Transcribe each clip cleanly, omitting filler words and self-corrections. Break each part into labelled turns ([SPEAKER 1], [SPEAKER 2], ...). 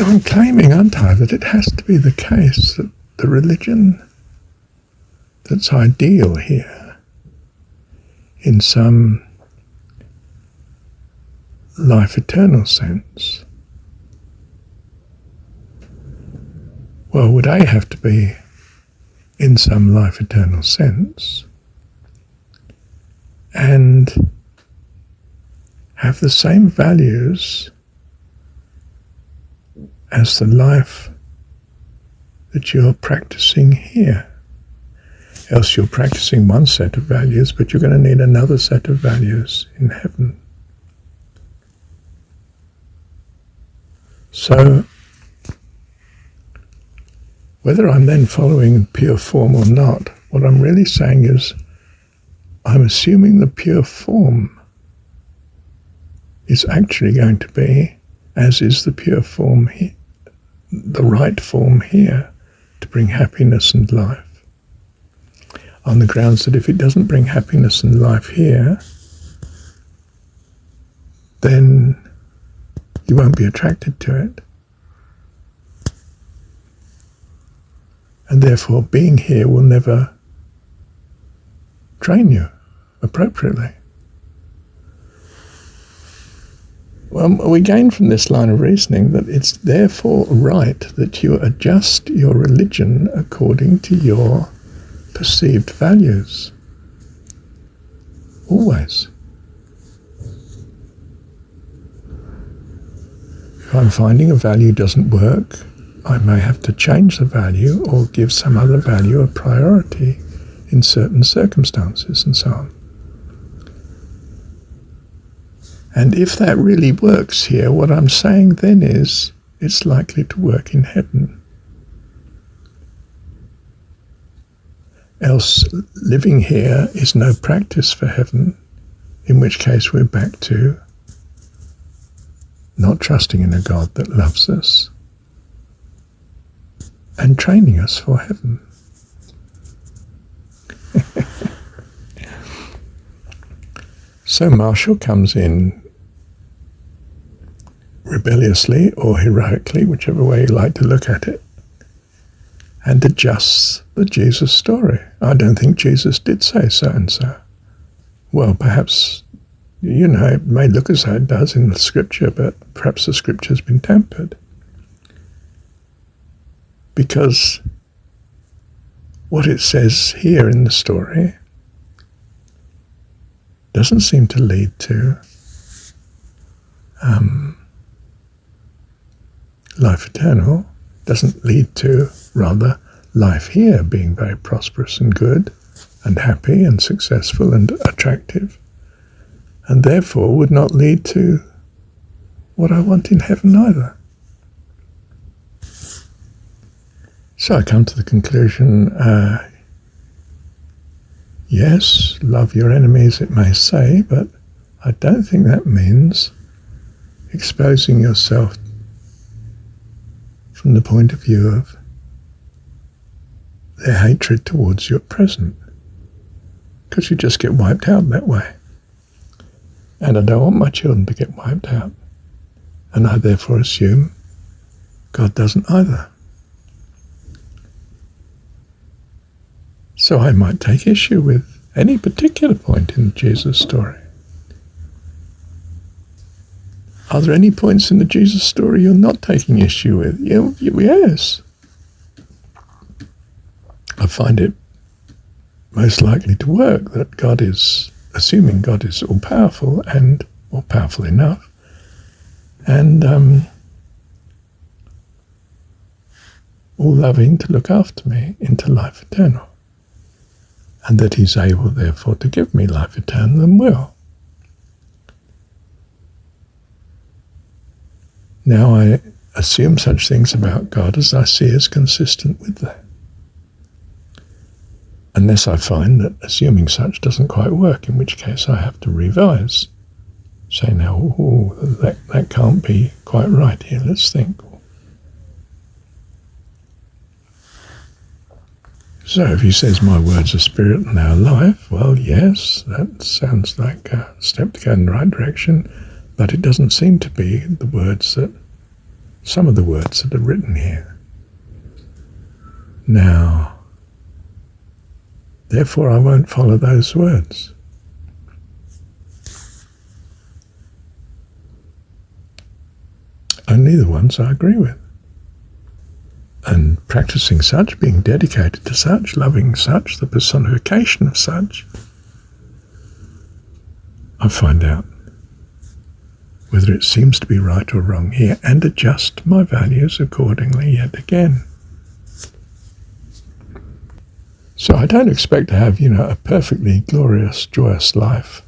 [SPEAKER 1] I'm claiming, aren't I, that it has to be the case that the religion that's ideal here, in some life eternal sense, well, would A have to be in some life eternal sense and have the same values as the life that you're practicing here. Else you're practicing one set of values, but you're going to need another set of values in heaven. So, whether I'm then following pure form or not, what I'm really saying is I'm assuming the pure form is actually going to be, as is the pure form here, the right form here, to bring happiness and life. On the grounds that if it doesn't bring happiness and life here, then you won't be attracted to it. And therefore, being here will never train you appropriately. Well, we gain from this line of reasoning that it's therefore right that you adjust your religion according to your perceived values. Always. If I'm finding a value doesn't work, I may have to change the value or give some other value a priority in certain circumstances and so on. And if that really works here, what I'm saying then is it's likely to work in heaven. Else living here is no practice for heaven, in which case we're back to not trusting in a God that loves us and training us for heaven. So Marshall comes in rebelliously or heroically, whichever way you like to look at it, and adjusts the Jesus story. I don't think Jesus did say so and so. Well, perhaps, it may look as though it does in the scripture, but perhaps the scripture's been tampered. Because what it says here in the story doesn't seem to lead to life eternal, doesn't lead to, rather, life here being very prosperous and good and happy and successful and attractive, and therefore would not lead to what I want in heaven either. So I come to the conclusion, yes, love your enemies, it may say, but I don't think that means exposing yourself from the point of view of their hatred towards you at present, because you just get wiped out that way. And I don't want my children to get wiped out, and I therefore assume God doesn't either. So I might take issue with any particular point in Jesus' story. Are there any points in the Jesus story you're not taking issue with? Yes. I find it most likely to work that God is, assuming God is all-powerful and all-powerful enough, and all-loving to look after me into life eternal, and that he's able, therefore, to give me life eternal and will. Now I assume such things about God as I see as consistent with that. Unless I find that assuming such doesn't quite work, in which case I have to revise. Say now, that can't be quite right here, let's think. So if he says my words are spirit and they are life, well, yes, that sounds like a step to go in the right direction, but it doesn't seem to be the words that some of the words that are written here. Now, therefore I won't follow those words. Only the ones I agree with. And practicing such, being dedicated to such, loving such, the personification of such, I find out whether it seems to be right or wrong here, and adjust my values accordingly yet again. So I don't expect to have, a perfectly glorious, joyous life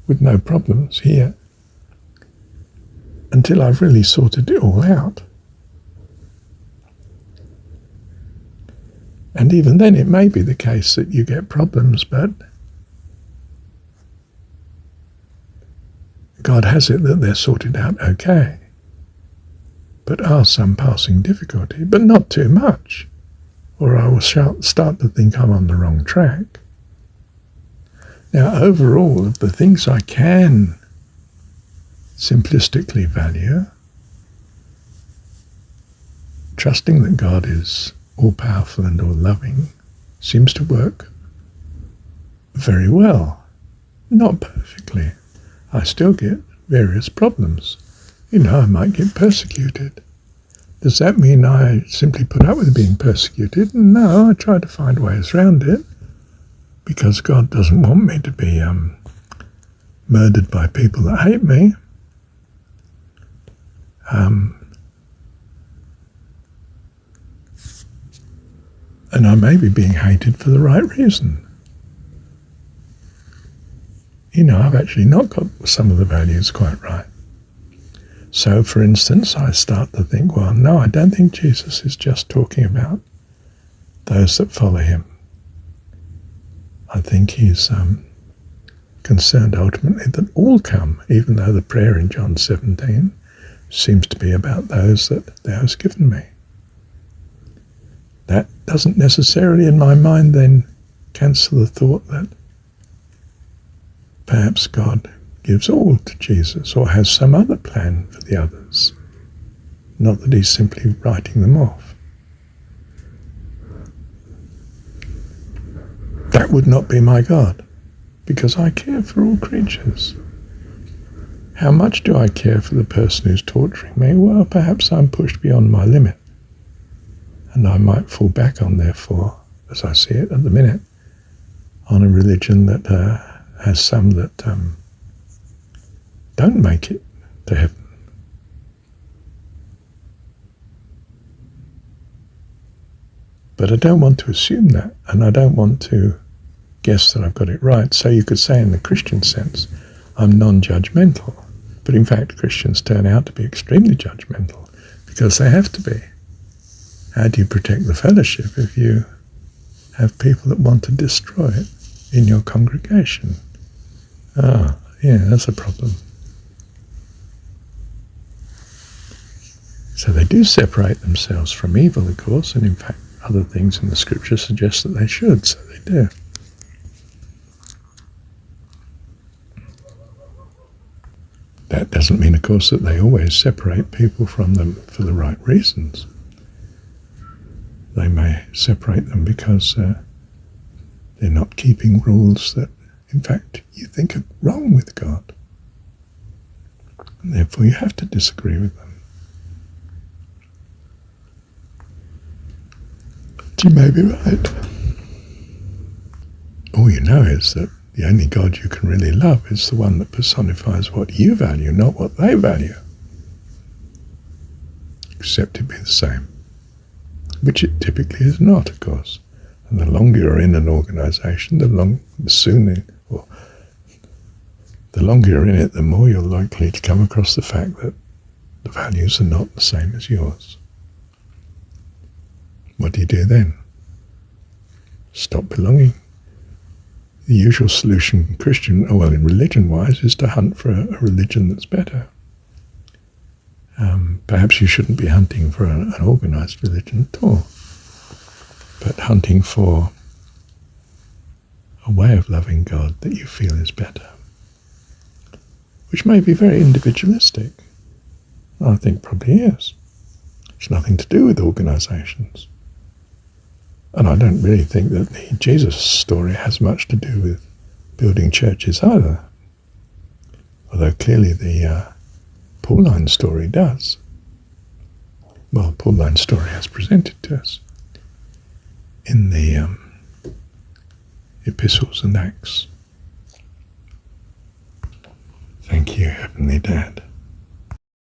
[SPEAKER 1] with no problems here until I've really sorted it all out. And even then it may be the case that you get problems, but God has it that they're sorted out okay. But are some passing difficulty, but not too much, or I will start to think I'm on the wrong track. Now, overall, of the things I can simplistically value, trusting that God is all-powerful and all-loving seems to work very well. Not perfectly. I still get various problems. I might get persecuted. Does that mean I simply put up with being persecuted? No, I try to find ways around it, because God doesn't want me to be murdered by people that hate me. And I may be being hated for the right reason. I've actually not got some of the values quite right. So, for instance, I start to think, well, no, I don't think Jesus is just talking about those that follow him. I think he's concerned ultimately that all come, even though the prayer in John 17 seems to be about those that thou hast given me. That doesn't necessarily, in my mind, then cancel the thought that perhaps God gives all to Jesus, or has some other plan for the others, not that he's simply writing them off. That would not be my God, because I care for all creatures. How much do I care for the person who's torturing me? Well, perhaps I'm pushed beyond my limit, and I might fall back on, therefore, as I see it at the minute, on a religion that has some that don't make it to heaven. But I don't want to assume that, and I don't want to guess that I've got it right. So you could say, in the Christian sense, I'm non-judgmental. But in fact, Christians turn out to be extremely judgmental, because they have to be. How do you protect the fellowship if you have people that want to destroy it in your congregation? That's a problem. So they do separate themselves from evil, of course, and in fact other things in the scripture suggest that they should, so they do. That doesn't mean, of course, that they always separate people from them for the right reasons. They may separate them because they're not keeping rules that, in fact, you think are wrong with God. And therefore you have to disagree with them. But you may be right. All you know is that the only God you can really love is the one that personifies what you value, not what they value. Except it be the same. Which it typically is not, of course. And the longer you're in an organisation, the longer you're in it, the more you're likely to come across the fact that the values are not the same as yours. What do you do then? Stop belonging. The usual solution in religion-wise, is to hunt for a religion that's better. Perhaps you shouldn't be hunting for an organised religion at all, but hunting for a way of loving God that you feel is better, which may be very individualistic. I think probably is. It's nothing to do with organisations. And I don't really think that the Jesus story has much to do with building churches either. Although clearly the Pauline story does. Well, Pauline's story as presented to us in the epistles and Acts. Thank you, Heavenly Dad.